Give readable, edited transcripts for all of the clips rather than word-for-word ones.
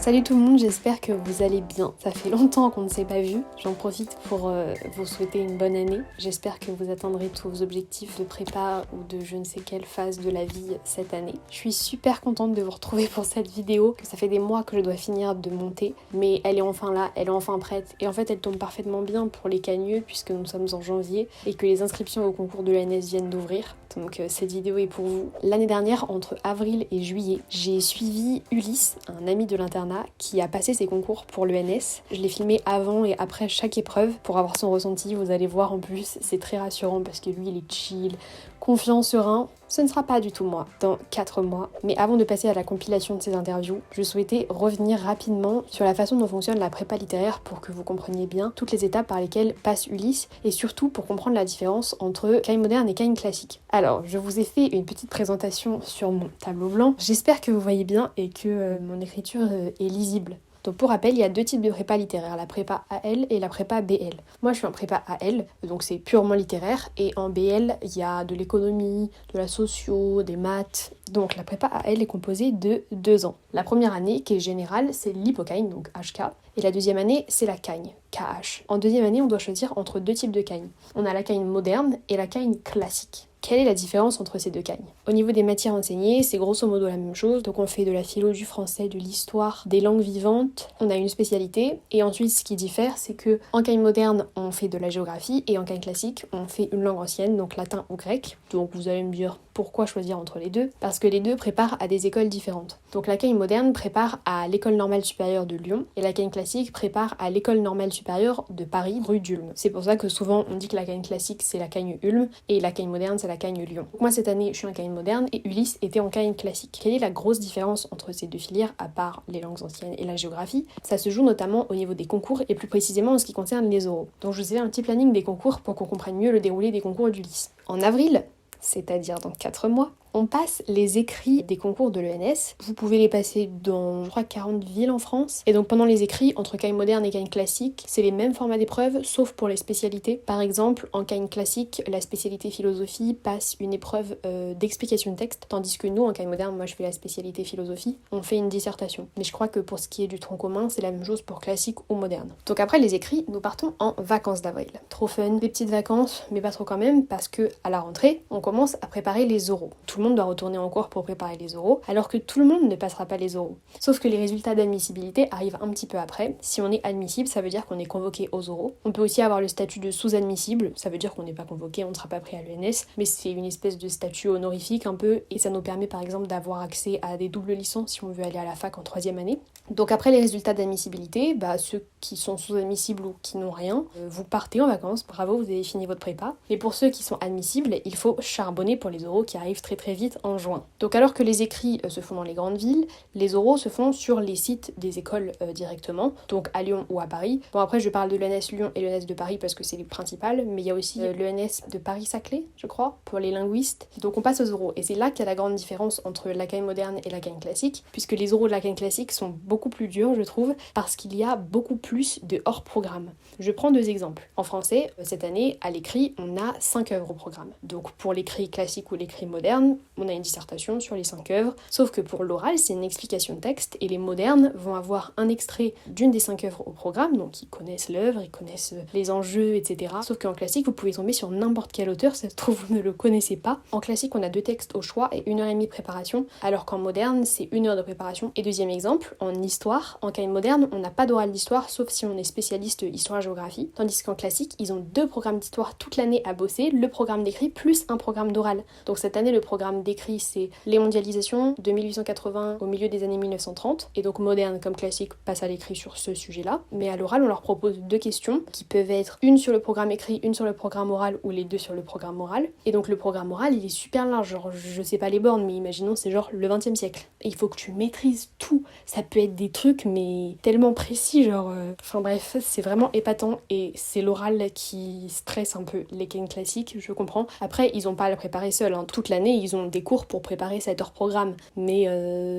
Salut tout le monde, j'espère que vous allez bien. Ça fait longtemps qu'on ne s'est pas vu. J'en profite pour vous souhaiter une bonne année. J'espère que vous atteindrez tous vos objectifs de prépa ou de je ne sais quelle phase de la vie cette année. Je suis super contente de vous retrouver pour cette vidéo, que ça fait des mois que je dois finir de monter, mais elle est enfin là, elle est enfin prête. Et en fait, elle tombe parfaitement bien pour les cagneux puisque nous sommes en janvier et que les inscriptions au concours de l'ENS viennent d'ouvrir. Donc cette vidéo est pour vous. L'année dernière, entre avril et juillet, j'ai suivi Ulysse, un ami de l'internat, qui a passé ses concours pour l'ENS. Je l'ai filmé avant et après chaque épreuve pour avoir son ressenti. Vous allez voir, en plus, c'est très rassurant parce que lui, il est chill, confiant, serein. Ce ne sera pas du tout moi dans 4 mois. Mais avant de passer à la compilation de ces interviews, je souhaitais revenir rapidement sur la façon dont fonctionne la prépa littéraire pour que vous compreniez bien toutes les étapes par lesquelles passe Ulysse et surtout pour comprendre la différence entre Cagne moderne et Cagne classique. Alors, je vous ai fait une petite présentation sur mon tableau blanc. J'espère que vous voyez bien et que mon écriture est lisible. Donc pour rappel, il y a 2 types de prépa littéraire, la prépa AL et la prépa BL. Moi je suis en prépa AL, donc c'est purement littéraire, et en BL, il y a de l'économie, de la socio, des maths. Donc la prépa AL est composée de 2 ans. La première année, qui est générale, c'est l'hypocagne, donc HK, et la deuxième année, c'est la cagne, KH. En deuxième année, on doit choisir entre 2 types de cagne. On a la cagne moderne et la cagne classique. Quelle est la différence entre ces 2 cagnes ? Au niveau des matières enseignées, c'est grosso modo la même chose. Donc on fait de la philo, du français, de l'histoire, des langues vivantes. On a une spécialité. Et ensuite, ce qui diffère, c'est que en cagne moderne, on fait de la géographie. Et en cagne classique, on fait une langue ancienne, donc latin ou grec. Donc vous allez me dire pourquoi choisir entre les deux ? Parce que les deux préparent à des écoles différentes. Donc la cagne moderne prépare à l'école normale supérieure de Lyon. Et la cagne classique prépare à l'école normale supérieure de Paris, rue d'Ulm. C'est pour ça que souvent on dit que la cagne classique c'est la cagne Ulm et la cagne moderne c'est la cagne Lyon. Donc moi cette année je suis en cagne moderne et Ulysse était en cagne classique. Quelle est la grosse différence entre ces 2 filières à part les langues anciennes et la géographie ? Ça se joue notamment au niveau des concours et plus précisément en ce qui concerne les oraux. Donc je vous ai fait un petit planning des concours pour qu'on comprenne mieux le déroulé des concours d'Ulysse. En avril, c'est-à-dire dans 4 mois, on passe les écrits des concours de l'ENS. Vous pouvez les passer dans, je crois, 40 villes en France. Et donc pendant les écrits, entre cagne moderne et cagne classique, c'est les mêmes formats d'épreuves, sauf pour les spécialités. Par exemple, en cagne classique, la spécialité philosophie passe une épreuve d'explication de texte, tandis que nous, en cagne moderne, moi je fais la spécialité philosophie, on fait une dissertation. Mais je crois que pour ce qui est du tronc commun, c'est la même chose pour classique ou moderne. Donc après les écrits, nous partons en vacances d'avril. Trop fun, des petites vacances, mais pas trop quand même, parce que à la rentrée, on commence à préparer les oraux. Tout le monde doit retourner en cours pour préparer les oraux, alors que tout le monde ne passera pas les oraux. Sauf que les résultats d'admissibilité arrivent un petit peu après. Si on est admissible, ça veut dire qu'on est convoqué aux oraux. On peut aussi avoir le statut de sous-admissible, ça veut dire qu'on n'est pas convoqué, on ne sera pas pris à l'ENS, mais c'est une espèce de statut honorifique un peu, et ça nous permet par exemple d'avoir accès à des doubles licences si on veut aller à la fac en 3e année. Donc après les résultats d'admissibilité, ceux qui sont sous-admissibles ou qui n'ont rien, vous partez en vacances, bravo, vous avez fini votre prépa. Mais pour ceux qui sont admissibles, il faut charbonner pour les oraux qui arrivent très très vite en juin. Donc alors que les écrits se font dans les grandes villes, les oraux se font sur les sites des écoles directement, donc à Lyon ou à Paris. Bon après je parle de l'ENS Lyon et l'ENS de Paris parce que c'est les principales, mais il y a aussi l'ENS de Paris-Saclay, je crois, pour les linguistes. Donc on passe aux oraux, et c'est là qu'il y a la grande différence entre la cagne moderne et la cagne classique, puisque les oraux de la cagne classique sont beaucoup plus durs, je trouve, parce qu'il y a beaucoup plus de hors-programme. Je prends 2 exemples. En français, cette année, à l'écrit, on a 5 œuvres au programme. Donc pour l'écrit classique ou l'écrit moderne, on a une dissertation sur les 5 œuvres, sauf que pour l'oral, c'est une explication de texte, et les modernes vont avoir un extrait d'une des 5 œuvres au programme, donc ils connaissent l'œuvre, ils connaissent les enjeux, etc. Sauf qu'en classique, vous pouvez tomber sur n'importe quel auteur, ça se trouve, vous ne le connaissez pas. En classique, on a 2 textes au choix et 1h30 de préparation, alors qu'en moderne, c'est 1 heure de préparation. Et deuxième exemple, en histoire, en cagne moderne, on n'a pas d'oral d'histoire, sauf si on est spécialiste histoire-géographie, tandis qu'en classique, ils ont 2 programmes d'histoire toute l'année à bosser, le programme d'écrit plus un programme d'oral. Donc cette année, le programme d'écrit, c'est les mondialisations de 1880 au milieu des années 1930, et donc moderne comme classique passe à l'écrit sur ce sujet-là. Mais à l'oral, on leur propose 2 questions qui peuvent être une sur le programme écrit, une sur le programme oral, ou les 2 sur le programme oral. Et donc le programme oral, il est super large, genre je sais pas les bornes, mais imaginons c'est genre le 20e siècle. Et il faut que tu maîtrises tout. Ça peut être des trucs mais tellement précis, genre... Enfin bref, c'est vraiment épatant, et c'est l'oral qui stresse un peu les cagnes classiques, je comprends. Après, ils ont pas à le préparer seuls, hein. Toute l'année, ils ont des cours pour préparer cet hors programme, mais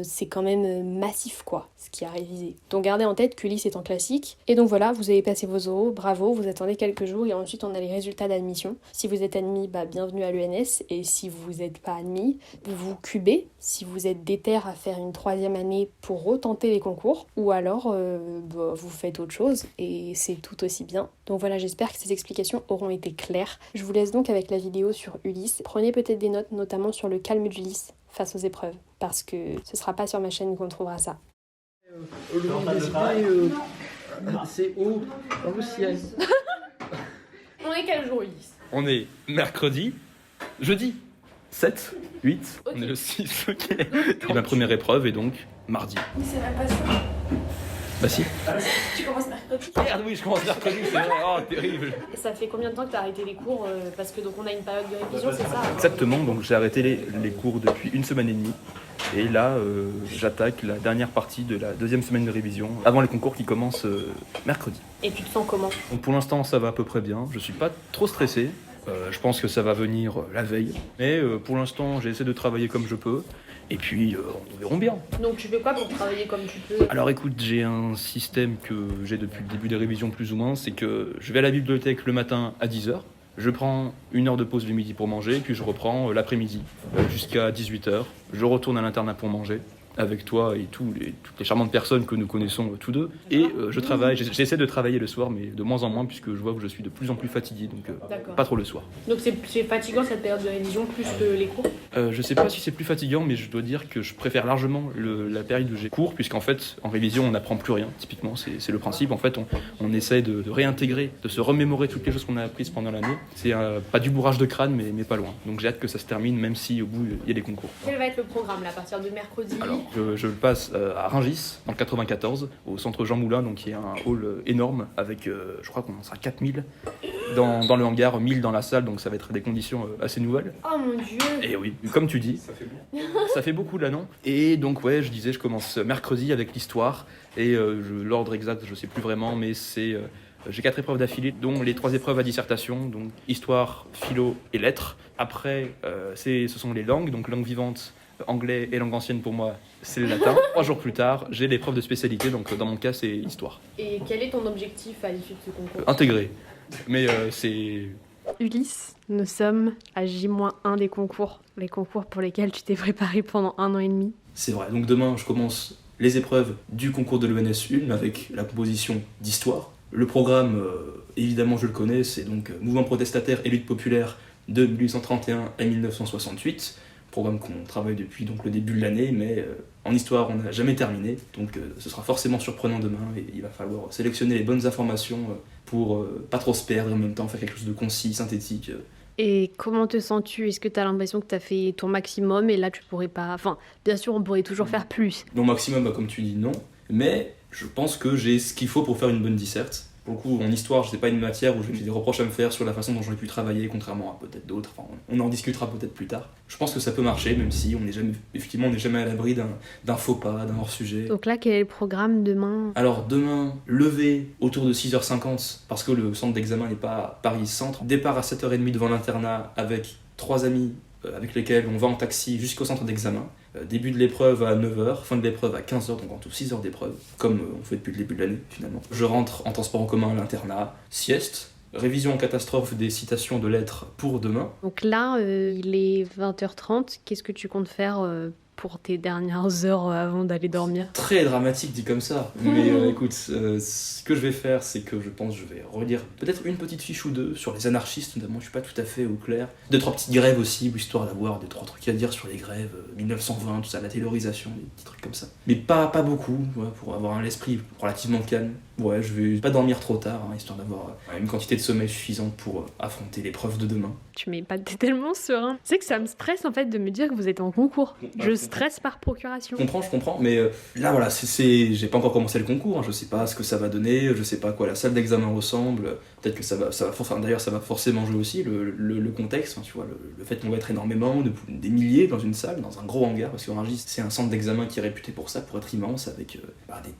c'est quand même massif quoi, ce qui a révisé. Donc gardez en tête qu'Ulysse est en classique, et donc voilà, vous avez passé vos oraux, bravo, vous attendez quelques jours et ensuite on a les résultats d'admission. Si vous êtes admis, bienvenue à l'ENS, et si vous n'êtes pas admis, vous cubez, si vous êtes déter à faire une 3e année pour retenter les concours, ou alors vous faites autre chose, et c'est tout aussi bien. Donc voilà, j'espère que ces explications auront été claires. Je vous laisse donc avec la vidéo sur Ulysse. Prenez peut-être des notes, notamment sur le calme d'Ulysse face aux épreuves, parce que ce sera pas sur ma chaîne qu'on trouvera ça. Le nombre des c'est haut dans le ciel. On est quel jour, Ulysse? On est mercredi, jeudi, 7, 8, Ok. on est le 6, ok. Et ma première épreuve est donc mardi. Mais c'est même pas ça. Bah si. Tu commences mercredi. Merde, oui, je commence mercredi, c'est vrai, oh terrible. Et ça fait combien de temps que t'as arrêté les cours parce que donc on a une période de révision, c'est ça? Exactement, donc j'ai arrêté les cours depuis 1 semaine et demie. Et là, j'attaque la dernière partie de la 2e semaine de révision, avant les concours qui commencent mercredi. Et tu te sens comment? Donc pour l'instant, ça va à peu près bien, je suis pas trop stressé. Je pense que ça va venir la veille. Mais pour l'instant, j'essaie de travailler comme je peux. Et puis, on verra bien. Donc tu fais quoi pour travailler comme tu peux? Alors écoute, j'ai un système que j'ai depuis le début des révisions plus ou moins. C'est que je vais à la bibliothèque le matin à 10h. Je prends 1 heure de pause le midi pour manger. Puis je reprends l'après-midi jusqu'à 18h. Je retourne à l'internat pour manger. Avec toi et toutes les charmantes personnes que nous connaissons tous deux. Et je travaille, j'essaie de travailler le soir, mais de moins en moins, puisque je vois que je suis de plus en plus fatigué, donc pas trop le soir. Donc c'est fatigant cette période de révision plus que les cours? Je sais pas si c'est plus fatigant, mais je dois dire que je préfère largement la période où j'ai cours, puisqu'en fait, en révision, on n'apprend plus rien, typiquement, c'est le principe. En fait, on essaie de réintégrer, de se remémorer toutes les choses qu'on a apprises pendant l'année. C'est pas du bourrage de crâne, mais pas loin. Donc j'ai hâte que ça se termine, même si au bout, il y a des concours. Quel va être le programme là, à partir de mercredi? Alors, je le passe à Rungis, dans le 94, au centre Jean Moulin, donc qui est un hall énorme, avec, je crois qu'on sera 4000 dans le hangar, 1000 dans la salle, donc ça va être des conditions assez nouvelles. Oh mon dieu! Et oui, comme tu dis, ça fait beaucoup là, non? Et donc ouais, je disais, je commence mercredi avec l'histoire, et l'ordre exact, je sais plus vraiment, mais c'est... j'ai 4 épreuves d'affilée, dont les 3 épreuves à dissertation, donc histoire, philo et lettres. Après, ce sont les langues, donc langue vivante, anglais et langue ancienne pour moi, c'est le latin. 3 jours plus tard, j'ai l'épreuve de spécialité, donc dans mon cas, c'est histoire. Et quel est ton objectif à l'issue de ce concours? Intégré. Mais c'est... Ulysse, nous sommes à J-1 des concours, les concours pour lesquels tu t'es préparé pendant 1 an et demi. C'est vrai, donc demain je commence les épreuves du concours de l'ENS 1 avec la composition d'histoire. Le programme, évidemment je le connais, c'est donc mouvement protestataire et lutte populaire de 1831 à 1968. Programme qu'on travaille depuis donc, le début de l'année, mais en histoire on n'a jamais terminé, donc ce sera forcément surprenant demain et il va falloir sélectionner les bonnes informations pour pas trop se perdre et en même temps faire quelque chose de concis, synthétique. Et comment te sens-tu? Est-ce que tu as l'impression que tu as fait ton maximum et là tu pourrais pas... Enfin, bien sûr on pourrait toujours faire plus. Mon maximum, comme tu dis, non, mais je pense que j'ai ce qu'il faut pour faire une bonne disserte. Pour le coup, en histoire, je sais pas une matière où j'ai des reproches à me faire sur la façon dont j'aurais pu travailler, contrairement à peut-être d'autres. Enfin, on en discutera peut-être plus tard. Je pense que ça peut marcher, même si on n'est jamais à l'abri d'un faux pas, d'un hors-sujet. Donc là, quel est le programme demain? Alors demain, lever autour de 6h50, parce que le centre d'examen n'est pas à Paris-Centre. Départ à 7h30 devant l'internat avec 3 amis avec lesquels on va en taxi jusqu'au centre d'examen. Début de l'épreuve à 9h, fin de l'épreuve à 15h, donc en tout 6 heures d'épreuve, comme on fait depuis le début de l'année finalement. Je rentre en transport en commun à l'internat, sieste, révision en catastrophe des citations de lettres pour demain. Donc là, il est 20h30, qu'est-ce que tu comptes faire pour tes dernières heures avant d'aller dormir? Très dramatique dit comme ça, mais écoute, ce que je vais faire, c'est que je pense que je vais relire peut-être une petite fiche ou deux sur les anarchistes, notamment, je suis pas tout à fait au clair. 2-3 petites grèves aussi, histoire d'avoir 2-3 trucs à dire sur les grèves, 1920, tout ça, la taylorisation, des petits trucs comme ça. Mais pas beaucoup, ouais, pour avoir un esprit relativement calme. Ouais, je vais pas dormir trop tard, hein, histoire d'avoir une quantité de sommeil suffisante pour affronter l'épreuve de demain. Tu m'es pas tellement serein. Tu sais que ça me stresse en fait de me dire que vous êtes en concours. Je stresse par procuration. Je comprends, mais là voilà, j'ai pas encore commencé le concours, hein, je sais pas ce que ça va donner, je sais pas à quoi la salle d'examen ressemble, peut-être que ça va d'ailleurs ça va forcément jouer aussi, le contexte, hein, tu vois, le fait qu'on va être énormément, des milliers dans une salle, dans un gros hangar, parce que Rungis c'est un centre d'examen qui est réputé pour ça, pour être immense, avec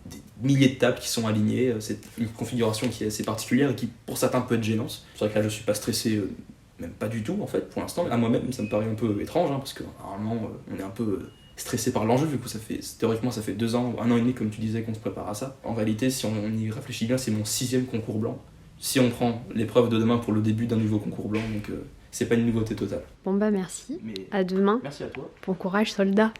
des milliers de tables qui sont alignées, c'est une configuration qui est assez particulière et qui pour certains peut être gênante. C'est vrai que là je suis pas stressé même pas du tout en fait pour l'instant. À moi-même ça me paraît un peu étrange parce que normalement on est un peu stressé par l'enjeu vu que théoriquement ça fait 2 ans, 1 an et demi comme tu disais qu'on se prépare à ça. En réalité si on y réfléchit bien c'est mon 6e concours blanc. Si on prend l'épreuve de demain pour le début d'un nouveau concours blanc, donc c'est pas une nouveauté totale. Bon bah merci, Mais à demain. merci à toi. Bon courage soldat.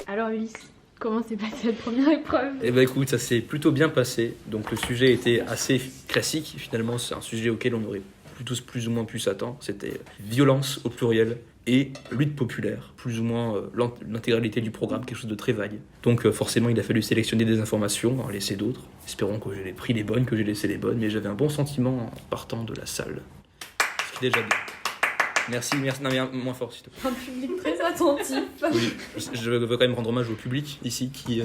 Alors Ulysse, comment s'est passée cette première épreuve? Eh ben écoute, ça s'est plutôt bien passé. Donc le sujet était assez classique. Finalement, c'est un sujet auquel on aurait tous plus ou moins pu s'attendre. C'était violence au pluriel et lutte populaire. Plus ou moins l'intégralité du programme, quelque chose de très vague. Donc forcément, il a fallu sélectionner des informations, en laisser d'autres. Espérons que j'ai pris les bonnes, que j'ai laissé les bonnes. Mais j'avais un bon sentiment en partant de la salle. Ce qui est déjà bien. Merci. Non mais moins fort s'il te plaît. Un public très attentif. Oui, je veux quand même rendre hommage au public ici qui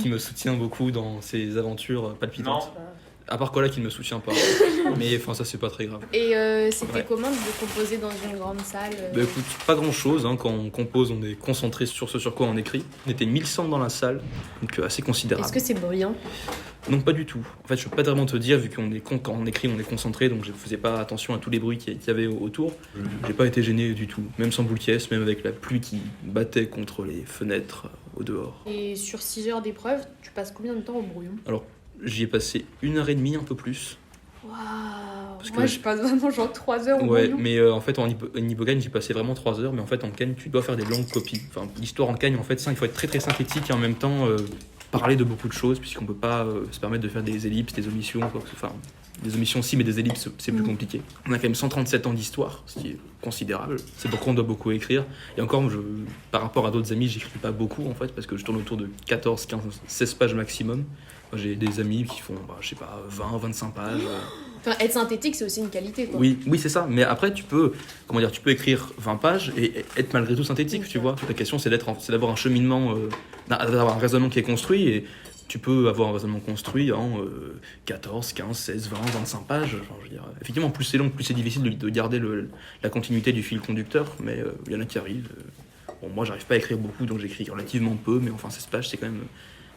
me soutient beaucoup dans ces aventures palpitantes. À part Cola qui ne me soutient pas. Mais enfin ça c'est pas très grave. Et c'était Ouais. comment de composer dans une grande salle Bah écoute, pas grand chose, quand on compose on est concentré sur ce sur quoi on écrit. On était 1100 dans la salle, donc assez considérable. Est-ce que c'est bruyant? Non pas du tout. En fait je peux pas vraiment te dire vu qu'on est quand on écrit on est concentré donc je faisais pas attention à tous les bruits qu'il y avait autour. J'ai pas été gêné du tout, même sans boule caisse, même avec la pluie qui battait contre les fenêtres au dehors. Et sur 6 heures d'épreuve, tu passes combien de temps au brouillon? J'y ai passé 1h30 un peu plus. Waouh. Parce Moi que je passe vraiment genre 3 heures au Ouais, brouillon. mais en fait en hippocane j'y passais vraiment 3 heures, mais en fait en Cagne tu dois faire des longues copies. Enfin l'histoire en Cagne en fait ça il faut être très très synthétique et en même temps parler de beaucoup de choses puisqu'on peut pas se permettre de faire des ellipses, des omissions, enfin des omissions si mais des ellipses c'est plus compliqué. On a quand même 137 ans d'histoire, ce qui est considérable. C'est pourquoi on doit beaucoup écrire. Et encore par rapport à d'autres amis j'écris pas beaucoup en fait parce que je tourne autour de 14, 15, 16 pages maximum. Moi, j'ai des amis qui font, je sais pas, 20, 25 pages. Enfin, être synthétique, c'est aussi une qualité, quoi. Oui, c'est ça. Mais après, tu peux écrire 20 pages et être malgré tout synthétique, tu vois. La question, c'est d'avoir un cheminement, d'avoir un raisonnement qui est construit. Et tu peux avoir un raisonnement construit en 14, 15, 16, 20, 25 pages. Genre, je veux dire, effectivement, plus c'est long, plus c'est difficile de garder la continuité du fil conducteur. Mais il y en a qui arrivent. Bon, moi, j'arrive pas à écrire beaucoup, donc j'écris relativement peu. Mais enfin, 16 pages, c'est quand même...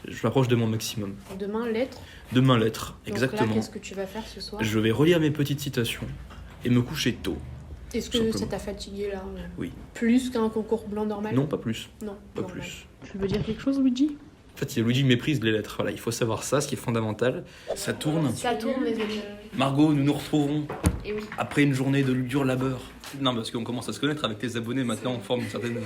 Je m'approche de mon maximum. Demain, lettres. Demain, lettres, Donc exactement. là, qu'est-ce que tu vas faire ce soir? Je vais relire mes petites citations et me coucher tôt. Est-ce que simplement. ça t'a fatigué, là? Oui. Plus qu'un concours blanc normal? Non, pas plus. Non, Pas normal. plus. Tu veux dire quelque chose, Luigi? En fait, Luigi méprise les lettres. Voilà, il faut savoir ça, ce qui est fondamental. Ça tourne. Ça tourne, les amis. Margot, nous nous retrouvons Et oui. après une journée de dur labeur. Non, parce qu'on commence à se connaître avec les abonnés. Maintenant, on forme une certaine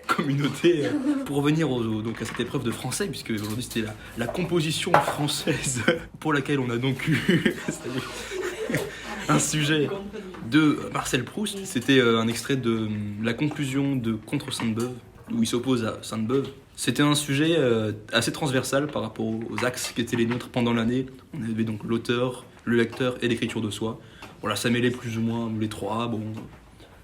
communauté pour revenir donc à cette épreuve de français, puisque aujourd'hui c'était la composition française pour laquelle on a donc eu un sujet de Marcel Proust. C'était un extrait de la conclusion de Contre Sainte-Beuve, où il s'oppose à Sainte-Beuve. C'était un sujet assez transversal par rapport aux axes qui étaient les nôtres pendant l'année. On avait donc l'auteur, le lecteur et l'écriture de soi. Voilà, ça mêlait plus ou moins les trois. Bon,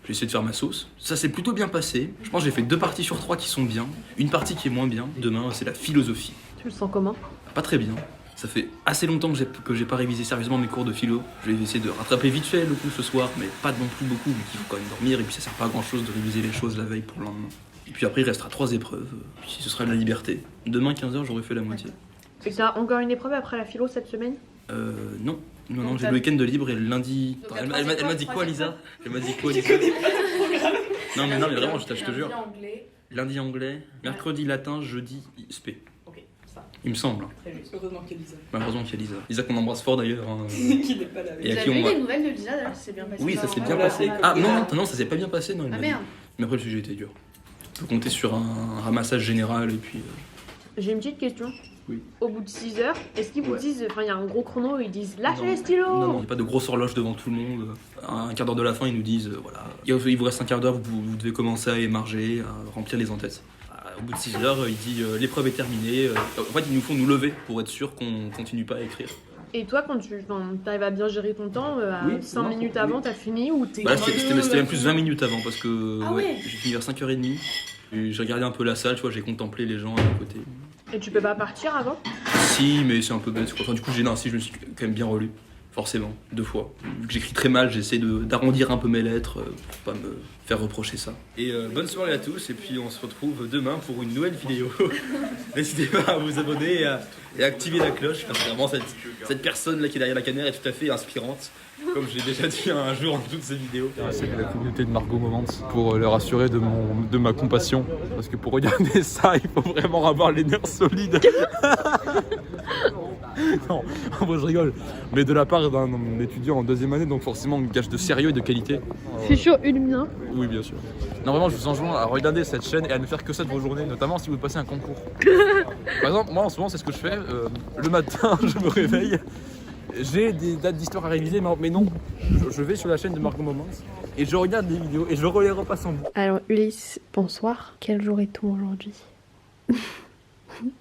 j'ai essayé de faire ma sauce. Ça s'est plutôt bien passé. Je pense que j'ai fait 2 parties sur 3 qui sont bien. Une partie qui est moins bien. Demain, c'est la philosophie. Tu le sens comment? Pas très bien. Ça fait assez longtemps que j'ai pas révisé sérieusement mes cours de philo. Je vais essayer de rattraper vite fait le coup ce soir, mais pas non plus beaucoup, mais qu'il faut quand même dormir. Et puis ça sert pas à grand chose de réviser les choses la veille pour le lendemain. Et puis après, il restera 3 épreuves. Puis ce sera de la liberté. Demain, 15h, j'aurai fait la moitié. Et t'as encore une épreuve après la philo cette semaine? Non. Non, Donc j'ai le week-end de libre et le lundi. Donc, Attends, la elle m'a troisième dit fois, quoi, Lisa? Elle m'a dit quoi, Lisa? Non, mais vraiment, je te jure. Anglais. Lundi anglais, mercredi latin, jeudi spé. Ok, ça. Il me semble. Très juste. Heureusement qu'il y a Lisa. Malheureusement qu'il y a Lisa. Lisa qu'on embrasse fort d'ailleurs. hein. Qui n'est pas là. Et à Vous qui avez on eu va. des nouvelles de Lisa d'ailleurs? C'est bien passé. Oui, ça s'est bien Voilà, passé. c'est Ah cool. non, ça s'est pas bien passé, non. elle Ah m'a dit. merde. Mais après, le sujet était dur. On peut compter sur un ramassage général et puis. J'ai une petite question. Oui. Au bout de 6 heures, est-ce qu'ils vous Ouais. disent, enfin il y a un gros chrono, ils disent lâchez Non. les stylos? Non, il n'y a pas de grosse horloge devant tout le monde. À un quart d'heure de la fin, ils nous disent voilà, il vous reste un quart d'heure, vous devez commencer à émarger, à remplir les en-têtes. Au bout de 6 heures, il dit l'épreuve est terminée. En fait, ils nous font nous lever pour être sûr qu'on continue pas à écrire. Et toi, quand tu arrives à bien gérer ton temps, à Oui, 5 non, minutes oui. avant, t'as fini ou t'es... Bah, c'était même plus 20 minutes avant parce que Ah ouais. j'ai fini vers 5h30. Et j'ai regardé un peu la salle, tu vois, j'ai contemplé les gens à côté. Et tu peux pas partir avant? Si, mais c'est un peu bête. Quoi. Enfin, du coup, si, je me suis quand même bien relu. forcément, 2 fois. Vu que j'écris très mal, j'essaie d'arrondir un peu mes lettres pour pas me faire reprocher ça. Et bonne soirée à tous, et puis on se retrouve demain pour une nouvelle vidéo. N'hésitez pas à vous abonner et à activer la cloche, parce que vraiment cette personne là qui est derrière la caméra est tout à fait inspirante. Comme je l'ai déjà dit un jour dans toutes ces vidéos. C'est la communauté de Margot Moments pour leur assurer de ma compassion. Parce que pour regarder ça, il faut vraiment avoir les nerfs solides. Non, moi je rigole. Mais de la part d'un étudiant en 2e année, donc forcément un gage de sérieux et de qualité. Futur Ulmien. Oui, bien sûr. Non, vraiment, je vous enjoins à regarder cette chaîne et à ne faire que ça de vos journées, notamment si vous passez un concours. Par exemple, moi en ce moment, c'est ce que je fais. Le matin, je me réveille. J'ai des dates d'histoire à réviser, mais non, je vais sur la chaîne de Margot Moments et je regarde des vidéos et je les repasse en boucle. Alors Ulysse, bonsoir. Quel jour est-on aujourd'hui?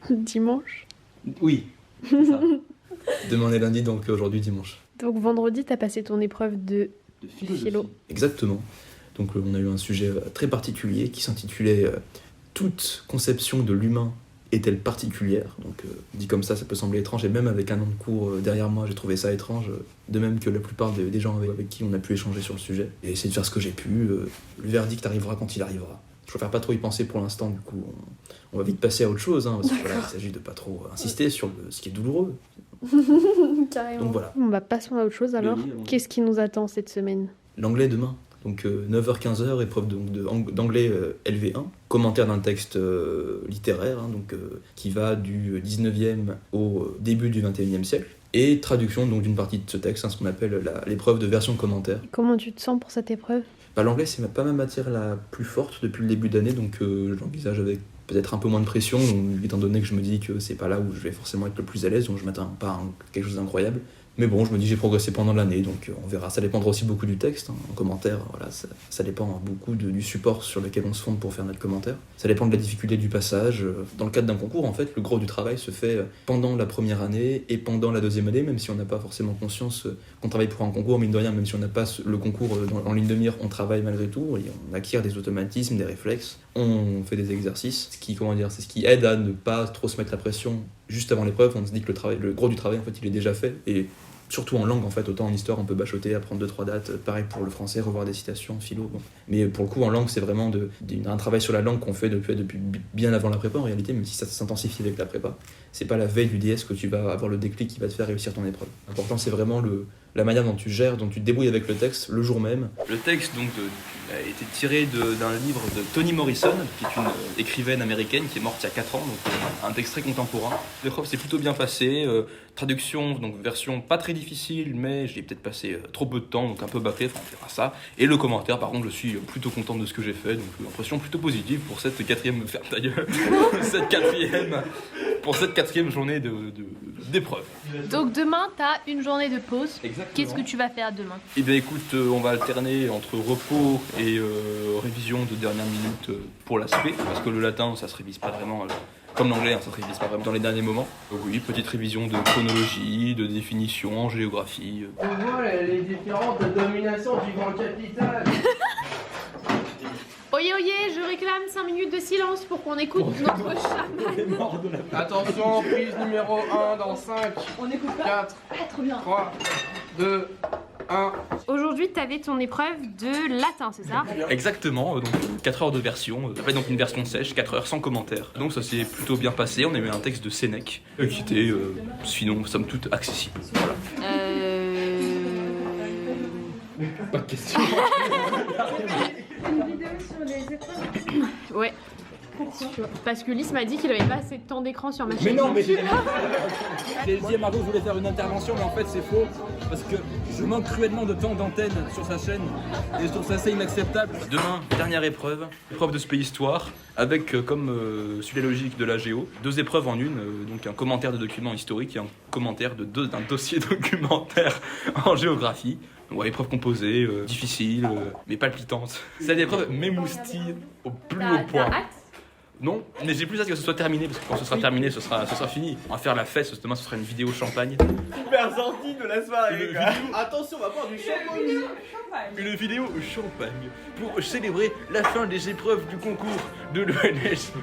Dimanche. Oui, c'est ça. Demain on est lundi, donc aujourd'hui dimanche. Donc vendredi, t'as passé ton épreuve de philo. Exactement. Donc on a eu un sujet très particulier qui s'intitulait Toute conception de l'humain est-elle particulière? Donc dit comme ça peut sembler étrange, et même avec un an de cours derrière moi, j'ai trouvé ça étrange, de même que la plupart des gens avec qui on a pu échanger sur le sujet. Et essayer de faire ce que j'ai pu, le verdict arrivera quand il arrivera. Je préfère pas trop y penser pour l'instant, du coup on va vite passer à autre chose, parce que voilà, il s'agit de pas trop insister sur ce qui est douloureux. Carrément. Donc voilà. On va passons à autre chose alors. Qu'est-ce qui nous attend cette semaine? L'anglais demain. Donc 9h-15h, épreuve d'anglais LV1, commentaire d'un texte littéraire, qui va du 19e au début du 21e siècle, et traduction donc d'une partie de ce texte, ce qu'on appelle l'épreuve de version commentaire. Comment tu te sens pour cette épreuve? L'anglais, c'est pas ma matière la plus forte depuis le début d'année, donc j'envisage avec peut-être un peu moins de pression, donc, étant donné que je me dis que c'est pas là où je vais forcément être le plus à l'aise, donc je m'attends pas à quelque chose d'incroyable. Mais bon, je me dis j'ai progressé pendant l'année, donc on verra. Ça dépendra aussi beaucoup du texte, en commentaire. Voilà, ça dépend beaucoup du support sur lequel on se fonde pour faire notre commentaire. Ça dépend de la difficulté du passage. Dans le cadre d'un concours, en fait, le gros du travail se fait pendant la première année et pendant la 2e année, même si on n'a pas forcément conscience qu'on travaille pour un concours, mine de rien, même si on n'a pas le concours en ligne de mire, on travaille malgré tout, et on acquiert des automatismes, des réflexes, on fait des exercices, c'est ce qui aide à ne pas trop se mettre la pression juste avant l'épreuve. On se dit que le gros du travail, en fait, il est déjà fait, et surtout en langue, en fait, autant en histoire on peut bachoter, apprendre 2-3 dates, pareil pour le français, revoir des citations, philo, bon. Mais pour le coup en langue c'est vraiment un travail sur la langue qu'on fait depuis bien avant la prépa en réalité, même si ça s'intensifie avec la prépa. C'est pas la veille du DS que tu vas avoir le déclic qui va te faire réussir ton épreuve. L'important c'est vraiment la manière dont tu gères, dont tu te débrouilles avec le texte le jour même. Le texte donc a été tiré d'un livre de Toni Morrison, qui est une écrivaine américaine qui est morte il y a 4 ans, donc un texte très contemporain. L'épreuve s'est plutôt bien passée, traduction, donc version pas très difficile, mais j'ai peut-être passé trop peu de temps, donc un peu bâclé, on verra ça. Et le commentaire, par contre, je suis plutôt content de ce que j'ai fait, donc impression plutôt positive pour cette 4e, pour cette 4e journée d'épreuve. Donc demain, t'as une journée de pause. Exactement. Qu'est-ce que tu vas faire demain? Eh bien écoute, on va alterner entre repos et révision de dernière minute pour l'aspect, parce que le latin, ça se révise pas vraiment... Comme l'anglais, ça se révise pas vraiment dans les derniers moments. Donc oui, petite révision de chronologie, de définition, en géographie. On voit les différentes dominations du grand capital. Oyez, oyez, je réclame 5 minutes de silence pour qu'on écoute notre chat. Attention, prise numéro 1 dans 5, On écoute pas 4, Ah, trop bien. 3, 2, 1. Aujourd'hui, t'avais ton épreuve de latin, c'est ça? Exactement, donc 4 heures de version. Ça fait donc une version sèche, 4 heures sans commentaire. Donc ça s'est plutôt bien passé. On a eu un texte de Sénèque qui était, sinon, somme toute, accessible. Voilà. Pas de question. Une vidéo sur les épreuves. Ouais. Parce que Lys m'a dit qu'il avait pas assez de temps d'écran sur ma chaîne. Mais non, mais j'ai dit à Margot que je voulais faire une intervention, mais en fait c'est faux, parce que je manque cruellement de temps d'antenne sur sa chaîne, et je trouve ça assez inacceptable. Demain, dernière épreuve de spé histoire, avec, comme suit la logique de la géo, 2 épreuves en une, donc un commentaire de documents historiques et un commentaire d'un dossier documentaire en géographie. Ouais, épreuve composée, difficile, mais palpitante. Cette épreuve m'émoustille au plus haut point. T'as hâte? Non, mais j'ai plus hâte que ce soit terminé, parce que quand ce sera terminé, ce sera fini. On va faire la fête, demain ce sera une vidéo champagne. Super sortie de la soirée, quoi. Attention, on va boire du champagne. Une vidéo champagne pour célébrer la fin des épreuves du concours de l'ENS.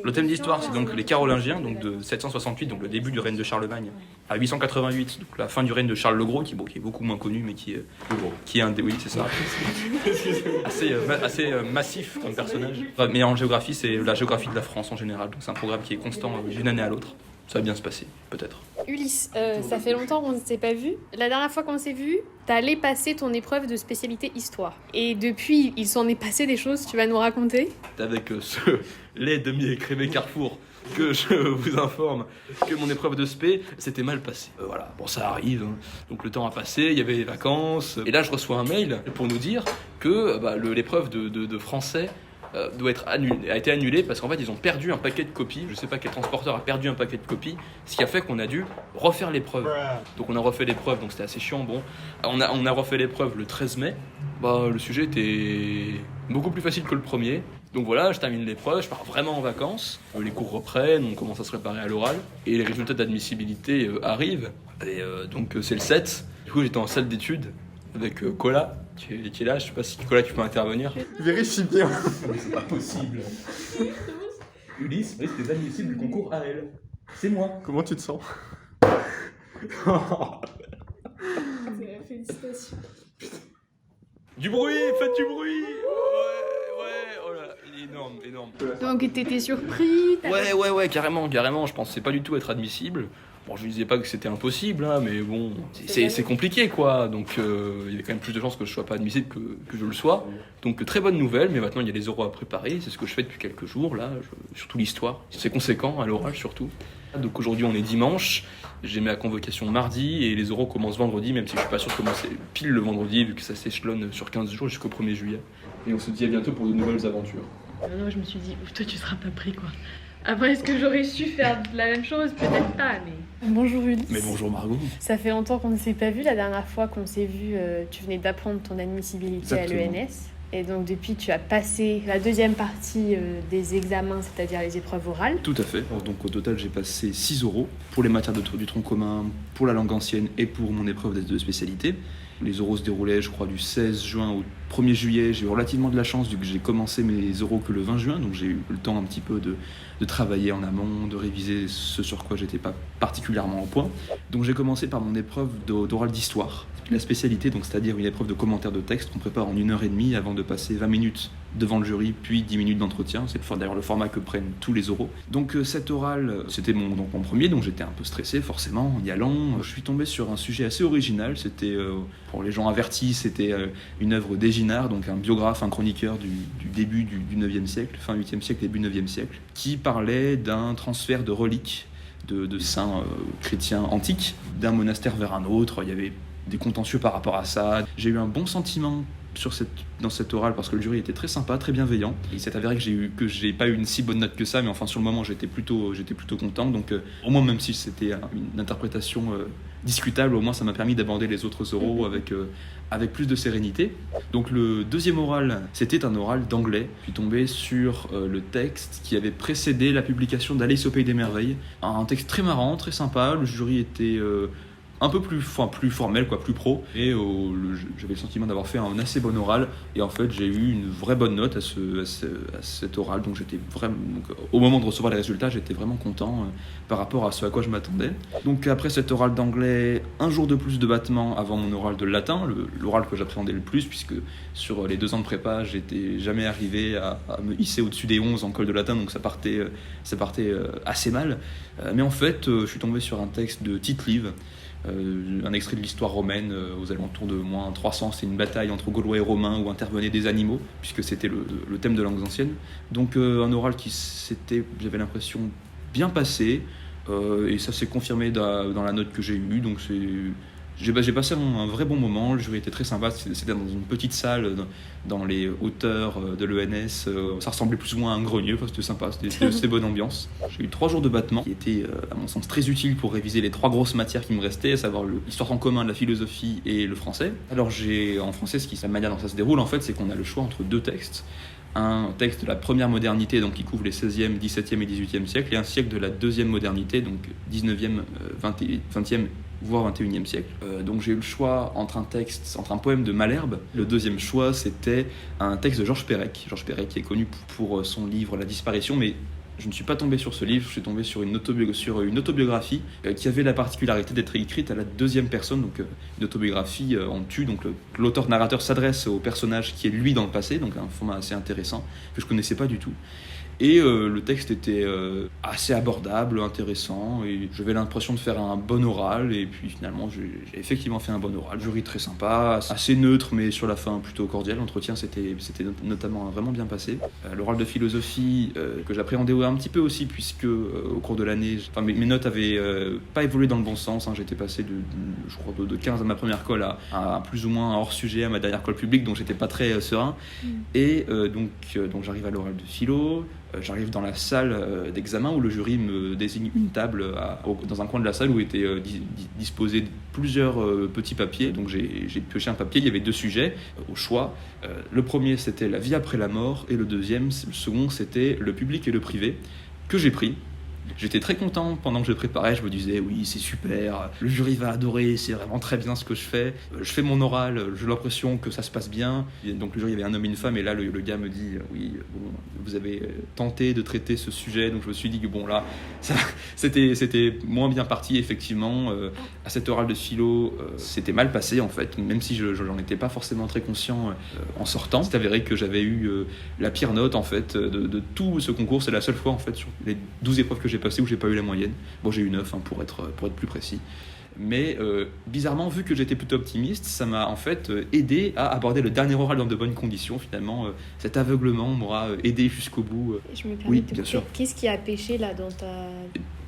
Le thème d'histoire, c'est donc les Carolingiens, donc de 768, donc le début du règne de Charlemagne, à 888, donc la fin du règne de Charles le Gros, qui est beaucoup moins connu, mais qui est un des... Oui, c'est ça. assez massif comme personnage. Mais en géographie, c'est la géographie de la France en général, donc c'est un programme qui est constant d'une année à l'autre. Ça va bien se passer, peut-être. Ulysse, ça fait longtemps qu'on ne s'est pas vu. La dernière fois qu'on s'est vu, t'allais passer ton épreuve de spécialité histoire. Et depuis, il s'en est passé des choses, tu vas nous raconter ? Avec ce lait demi-écrémé Carrefour, que je vous informe que mon épreuve de spé s'était mal passée. Voilà, bon ça arrive, hein. Donc le temps a passé, il y avait les vacances, et là je reçois un mail pour nous dire que l'épreuve de français a été annulée parce qu'en fait ils ont perdu un paquet de copies. Je sais pas quel transporteur a perdu un paquet de copies, ce qui a fait qu'on a dû refaire l'épreuve. Donc on a refait l'épreuve, donc c'était assez chiant. Bon, on a refait l'épreuve le 13 mai. Le sujet était beaucoup plus facile que le premier. Donc voilà, je termine l'épreuve, je pars vraiment en vacances. Les cours reprennent, on commence à se préparer à l'oral et les résultats d'admissibilité arrivent. Et donc c'est le 7. Du coup j'étais en salle d'études avec Cola, qui est là. Je sais pas si Cola tu peux intervenir. Vérifie bien. Mais c'est pas possible. Ulysse risque des admissibles du concours AL. C'est moi. Comment tu te sens? Félicitations. Du bruit, faites du bruit. Ouais, oh là, énorme. Donc t'étais surpris Ouais, carrément. Je pensais pas du tout être admissible. Bon, je ne disais pas que c'était impossible, hein, mais bon, c'est compliqué, quoi. Donc, il y avait quand même plus de chances que je ne sois pas admissible que je le sois. Donc, très bonne nouvelle, mais maintenant, il y a les oraux à préparer. C'est ce que je fais depuis quelques jours, là, surtout l'histoire. C'est conséquent, à l'oral, surtout. Donc, aujourd'hui, on est dimanche. J'ai ma convocation mardi et les oraux commencent vendredi, même si je ne suis pas sûr de commencer pile le vendredi, vu que ça s'échelonne sur 15 jours jusqu'au 1er juillet. Et on se dit à bientôt pour de nouvelles aventures. Non, je me suis dit, toi tu seras pas pris quoi. Après, est-ce que j'aurais su faire la même chose? Peut-être pas, mais... Bonjour Ulysse. Mais bonjour Margot. Ça fait longtemps qu'on ne s'est pas vu. La dernière fois qu'on s'est vu, tu venais d'apprendre ton admissibilité à l'ENS. Et donc depuis, tu as passé la deuxième partie des examens, c'est-à-dire les épreuves orales. Tout à fait. Donc au total, j'ai passé 6 oraux pour les matières du tronc commun, pour la langue ancienne et pour mon épreuve de spécialité. Les oraux se déroulaient, je crois, du 16 juin au 1er juillet. J'ai eu relativement de la chance vu que j'ai commencé mes oraux que le 20 juin. Donc j'ai eu le temps un petit peu de travailler en amont, de réviser ce sur quoi j'étais pas particulièrement au point. Donc j'ai commencé par mon épreuve d'oral d'histoire. La spécialité, donc c'est-à-dire une épreuve de commentaire de texte qu'on prépare en 1h30 avant de passer 20 minutes devant le jury, puis 10 minutes d'entretien. C'est d'ailleurs le format que prennent tous les oraux. Donc cet oral, c'était mon premier, donc j'étais un peu stressé forcément en y allant. Je suis tombé sur un sujet assez original. C'était, pour les gens avertis, c'était une œuvre d'Éginard, donc un biographe, un chroniqueur du début du 9e siècle, fin 8e siècle, début 9e siècle, qui parlait d'un transfert de reliques de saints chrétiens antiques, d'un monastère vers un autre. Il y avait des contentieux par rapport à ça. J'ai eu un bon sentiment dans cette orale parce que le jury était très sympa, très bienveillant. Il s'est avéré que j'ai pas eu une si bonne note que ça, mais enfin sur le moment j'étais plutôt content. Donc au moins, même si c'était une interprétation discutable, au moins ça m'a permis d'aborder les autres oraux avec plus de sérénité. Donc le deuxième oral, c'était un oral d'anglais. Je suis tombé sur le texte qui avait précédé la publication d'Alice au Pays des Merveilles. Un texte très marrant, très sympa. Le jury était un peu plus formel, plus pro, et j'avais le sentiment d'avoir fait un assez bon oral, et en fait j'ai eu une vraie bonne note à cet oral, donc au moment de recevoir les résultats, j'étais vraiment content par rapport à ce à quoi je m'attendais. Donc après cet oral d'anglais, un jour de plus de battement avant mon oral de latin, l'oral que j'appréhendais le plus, puisque sur les 2 ans de prépa, j'étais jamais arrivé à me hisser au-dessus des 11 en colle de latin, donc ça partait assez mal. Mais en fait, je suis tombé sur un texte de Tite-Live, un extrait de l'histoire romaine aux alentours de moins 300. C'est une bataille entre Gaulois et Romains où intervenaient des animaux, puisque c'était le thème de langues anciennes. Donc un oral qui j'avais l'impression, bien passé, et ça s'est confirmé dans la note que j'ai eue. Donc j'ai passé un vrai bon moment. Le jury était très sympa. C'était dans une petite salle dans les hauteurs de l'ENS. Ça ressemblait plus ou moins à un grenier. Enfin, c'était sympa, c'était bonne ambiance. J'ai eu 3 jours de battement qui étaient à mon sens très utiles pour réviser les 3 grosses matières qui me restaient, à savoir l'histoire en commun, la philosophie et le français. Alors en français, la manière dont ça se déroule en fait, c'est qu'on a le choix entre 2 textes. Un texte de la première modernité, donc qui couvre les 16e, 17e et 18e siècles, et un siècle de la deuxième modernité, donc 19e, 20e voire 21e siècle. Donc j'ai eu le choix entre un poème de Malherbe. Le deuxième choix, c'était un texte de Georges Perec. Georges Perec qui est connu pour son livre La disparition, mais je ne suis pas tombé sur ce livre, je suis tombé sur une autobiographie qui avait la particularité d'être écrite à la deuxième personne, donc une autobiographie en tu, donc l'auteur-narrateur s'adresse au personnage qui est lui dans le passé, donc un format assez intéressant que je connaissais pas du tout. Et le texte était assez abordable, intéressant, et j'avais l'impression de faire un bon oral, et puis finalement j'ai effectivement fait un bon oral. Jury très sympa, assez neutre, mais sur la fin plutôt cordial. L'entretien s'était notamment vraiment bien passé. L'oral de philosophie que j'appréhendais un petit peu aussi, puisque au cours de l'année, mes notes avaient pas évolué dans le bon sens. J'étais passé de 15 à ma première colle à plus ou moins hors sujet à ma dernière colle publique, donc j'étais pas très serein. Et donc j'arrive à l'oral de philo. J'arrive dans la salle d'examen où le jury me désigne une table dans un coin de la salle où étaient disposés plusieurs petits papiers. Donc j'ai pioché un papier, il y avait 2 sujets au choix. Le premier, c'était la vie après la mort, et le second, c'était le public et le privé, que j'ai pris. J'étais très content pendant que je préparais, je me disais oui c'est super, le jury va adorer, c'est vraiment très bien ce que je fais mon oral, j'ai l'impression que ça se passe bien. Et donc le jury, il y avait un homme et une femme, et là le gars me dit oui bon, vous avez tenté de traiter ce sujet, donc je me suis dit que bon là c'était moins bien parti effectivement. À cet oral de philo c'était mal passé en fait, même si je n'en étais pas forcément très conscient en sortant. C'est avéré que j'avais eu la pire note en fait de tout ce concours. C'est la seule fois en fait sur les 12 épreuves que j'ai passées où j'ai pas eu la moyenne. Bon, j'ai eu 9 pour être plus précis. Mais bizarrement, vu que j'étais plutôt optimiste, ça m'a en fait aidé à aborder le dernier oral dans de bonnes conditions. Finalement, cet aveuglement m'aura aidé jusqu'au bout. Je me permets Oui, de te bien couper. sûr. Qu'est-ce qui a pêché là dans ta...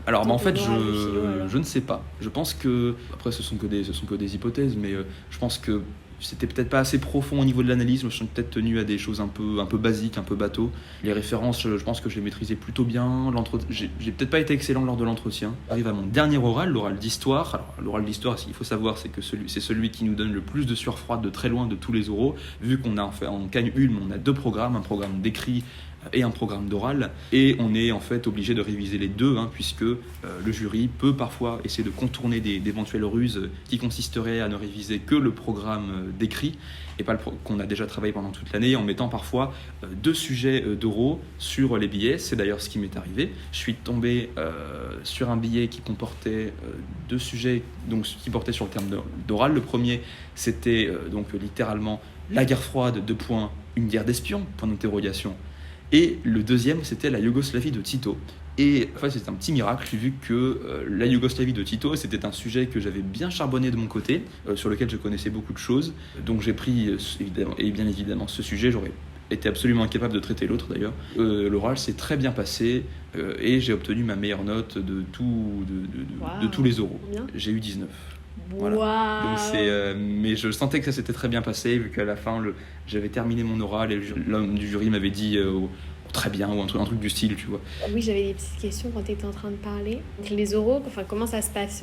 Alors, en fait, oral de philo, alors je ne sais pas. Je pense que, après, ce sont que des hypothèses, mais je pense que c'était peut-être pas assez profond au niveau de l'analyse. Je me suis peut-être tenu à des choses un peu basiques, un peu bateau. Les références, je pense que je les maîtrisais plutôt bien. J'ai peut-être pas été excellent lors de l'entretien. J'arrive à mon dernier oral, l'oral d'histoire. Alors, l'oral d'histoire, ce qu'il faut savoir, c'est que c'est celui qui nous donne le plus de sueur froide de très loin de tous les oraux. Vu qu'on a en Cagne Ulm, on a 2 programmes, un programme d'écrit et un programme d'oral, et on est en fait obligé de réviser les 2, puisque le jury peut parfois essayer de contourner d'éventuelles ruses qui consisteraient à ne réviser que le programme d'écrit et pas qu'on a déjà travaillé pendant toute l'année, en mettant parfois 2 sujets d'oraux sur les billets. C'est d'ailleurs ce qui m'est arrivé. Je suis tombé sur un billet qui comportait 2 sujets donc, qui portaient sur le terme d'oral. Le premier, c'était donc littéralement la guerre froide, une guerre d'espions, point d'interrogation. Et le deuxième, c'était la Yougoslavie de Tito. Et en fait, c'était un petit miracle, vu que la Yougoslavie de Tito, c'était un sujet que j'avais bien charbonné de mon côté, sur lequel je connaissais beaucoup de choses. Donc j'ai pris, bien évidemment, ce sujet. J'aurais été absolument incapable de traiter l'autre, d'ailleurs. L'oral s'est très bien passé, et j'ai obtenu ma meilleure note de tous les oraux. Bien. J'ai eu 19. Voilà. Wow. Donc mais je sentais que ça s'était très bien passé, vu qu'à la fin j'avais terminé mon oral et l'homme du jury m'avait dit très bien, ou un truc du style, tu vois. Oui, j'avais des petites questions quand tu étais en train de parler. Donc, les oraux, comment ça se passe?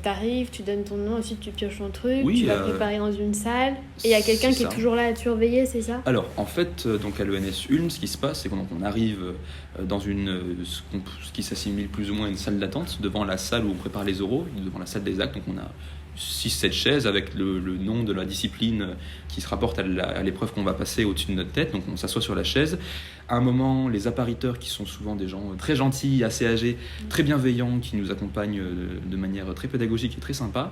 T'arrives, tu donnes ton nom, ensuite tu pioches ton truc, oui, tu vas préparer dans une salle, et il y a quelqu'un qui est toujours là à te surveiller, c'est ça? Alors, en fait, donc à l'ENS Ulm, ce qui se passe, c'est qu'on arrive dans ce qui s'assimile plus ou moins à une salle d'attente, devant la salle où on prépare les oraux, devant la salle des actes. Donc on a 6-7 chaises avec le nom de la discipline qui se rapporte à l'épreuve qu'on va passer au-dessus de notre tête. Donc on s'assoit sur la chaise. À un moment, les appariteurs, qui sont souvent des gens très gentils, assez âgés, très bienveillants, qui nous accompagnent de manière très pédagogique et très sympa,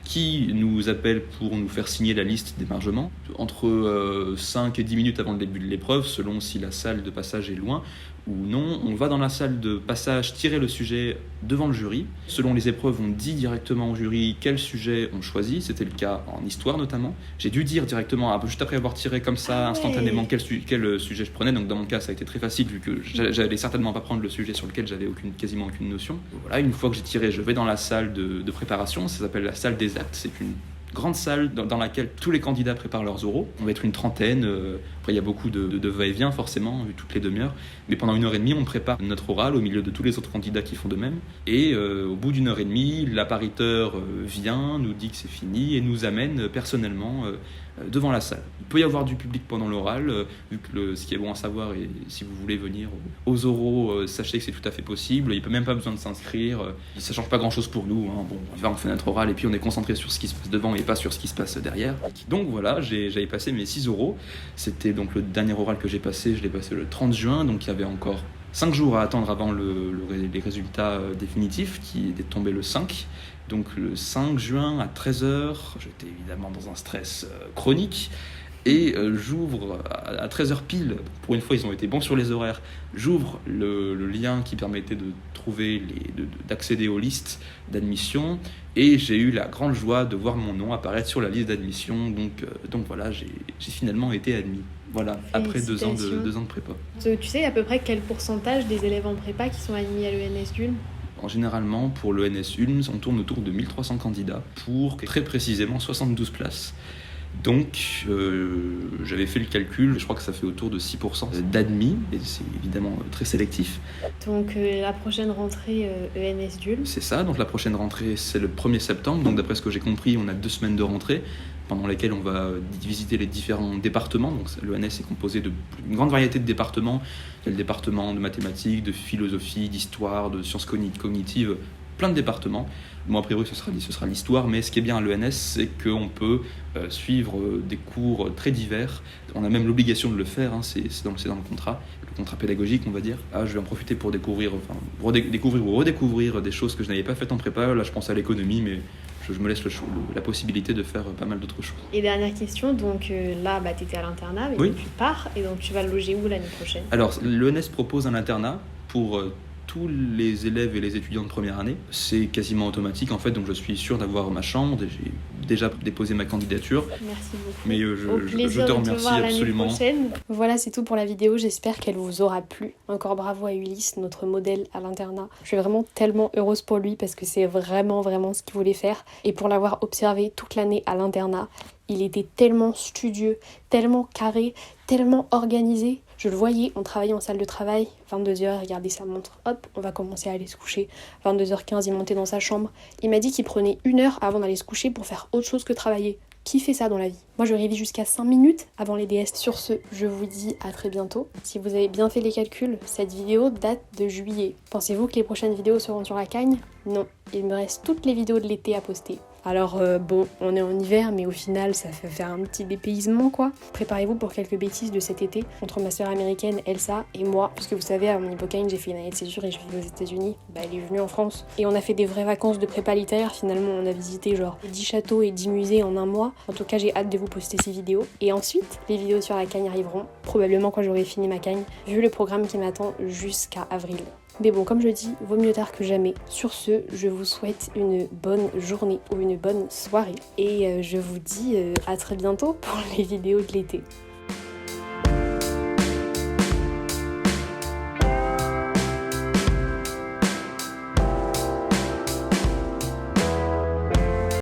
qui nous appellent pour nous faire signer la liste d'émargement. Entre 5 et 10 minutes avant le début de l'épreuve, selon si la salle de passage est loin ou non, on va dans la salle de passage tirer le sujet devant le jury. Selon les épreuves, on dit directement au jury quel sujet on choisit. C'était le cas en histoire notamment. J'ai dû dire directement, juste après avoir tiré comme ça instantanément quel sujet je prenais. Donc dans mon cas, ça a été très facile, vu que j'allais certainement pas prendre le sujet sur lequel j'avais quasiment aucune notion. Voilà, une fois que j'ai tiré, je vais dans la salle de préparation. Ça s'appelle la salle des actes. C'est une grande salle dans laquelle tous les candidats préparent leurs oraux. On va être une trentaine. Après, il y a beaucoup de va-et-vient, forcément, toutes les demi-heures. Mais pendant 1h30, on prépare notre oral au milieu de tous les autres candidats qui font de même. Et au bout d'1h30, l'appariteur vient, nous dit que c'est fini et nous amène personnellement devant la salle. Il peut y avoir du public pendant l'oral, vu que ce qui est bon à savoir, et si vous voulez venir aux oraux, sachez que c'est tout à fait possible. Il peut même pas besoin de s'inscrire, ça change pas grand chose pour nous, hein. Bon, on va en faire notre oral et puis on est concentré sur ce qui se passe devant et pas sur ce qui se passe derrière. Donc voilà, j'avais passé mes 6 oraux. C'était donc le dernier oral que j'ai passé, je l'ai passé le 30 juin, donc il y avait encore 5 jours à attendre avant les résultats définitifs qui étaient tombés le 5. Donc le 5 juin à 13h, j'étais évidemment dans un stress chronique. Et j'ouvre à 13h pile, pour une fois ils ont été bons sur les horaires, j'ouvre le lien qui permettait de trouver, d'accéder aux listes d'admission, et j'ai eu la grande joie de voir mon nom apparaître sur la liste d'admission, donc voilà, j'ai finalement été admis. Voilà, après 2 ans de prépa. Tu sais à peu près quel pourcentage des élèves en prépa qui sont admis à l'ENS d'Ulm ? Généralement, pour l'ENS Ulm, on tourne autour de 1300 candidats pour très précisément 72 places. Donc, j'avais fait le calcul, je crois que ça fait autour de 6% d'admis, et c'est évidemment très sélectif. Donc, la prochaine rentrée ENS d'Ulm ? C'est ça, donc la prochaine rentrée, c'est le 1er septembre, donc d'après ce que j'ai compris, on a 2 semaines de rentrée, pendant lesquelles on va visiter les différents départements. Donc l'ENS est composé d'une grande variété de départements. Il y a le département de mathématiques, de philosophie, d'histoire, de sciences cognitives, plein de départements. Bon, a priori, ce sera l'histoire, mais ce qui est bien à l'ENS, c'est qu'on peut suivre des cours très divers. On a même l'obligation de le faire, hein, c'est dans le contrat pédagogique, on va dire. Je vais en profiter pour découvrir ou redécouvrir des choses que je n'avais pas faites en prépa. Là, je pense à l'économie, mais je me laisse la possibilité de faire pas mal d'autres choses. Et dernière question, donc là, tu étais à l'internat, mais oui. donc tu pars, et donc tu vas loger où l'année prochaine ? Alors, l'ENS propose un internat pour tous les élèves et les étudiants de première année. C'est quasiment automatique en fait, donc je suis sûr d'avoir ma chambre, j'ai déjà déposé ma candidature. Merci beaucoup. Mais je te remercie absolument. Voilà, c'est tout pour la vidéo, j'espère qu'elle vous aura plu. Encore bravo à Ulysse, notre modèle à l'internat. Je suis vraiment tellement heureuse pour lui parce que c'est vraiment ce qu'il voulait faire. Et pour l'avoir observé toute l'année à l'internat, il était tellement studieux, tellement carré, tellement organisé. Je le voyais, on travaillait en salle de travail, 22h, il regardait sa montre, hop, on va commencer à aller se coucher. 22h15, il montait dans sa chambre. Il m'a dit qu'il prenait 1 heure avant d'aller se coucher pour faire autre chose que travailler. Qui fait ça dans la vie ? Moi, je révise jusqu'à 5 minutes avant les DS. Sur ce, je vous dis à très bientôt. Si vous avez bien fait les calculs, cette vidéo date de juillet. Pensez-vous que les prochaines vidéos seront sur la Cagne ? Non, il me reste toutes les vidéos de l'été à poster. Alors bon, on est en hiver, mais au final, ça fait faire un petit dépaysement, quoi. Préparez-vous pour quelques bêtises de cet été, entre ma sœur américaine, Elsa, et moi. Puisque vous savez, à mon Hippocane, j'ai fait une année de césure et je vivais aux États-Unis. Elle est venue en France. Et on a fait des vraies vacances de prépa littéraire. Finalement, on a visité genre 10 châteaux et 10 musées en un mois. En tout cas, j'ai hâte de vous poster ces vidéos. Et ensuite, les vidéos sur la Cagne arriveront, probablement quand j'aurai fini ma Cagne, vu le programme qui m'attend jusqu'à avril. Mais bon, comme je dis, vaut mieux tard que jamais. Sur ce, je vous souhaite une bonne journée ou une bonne soirée. Et je vous dis à très bientôt pour les vidéos de l'été.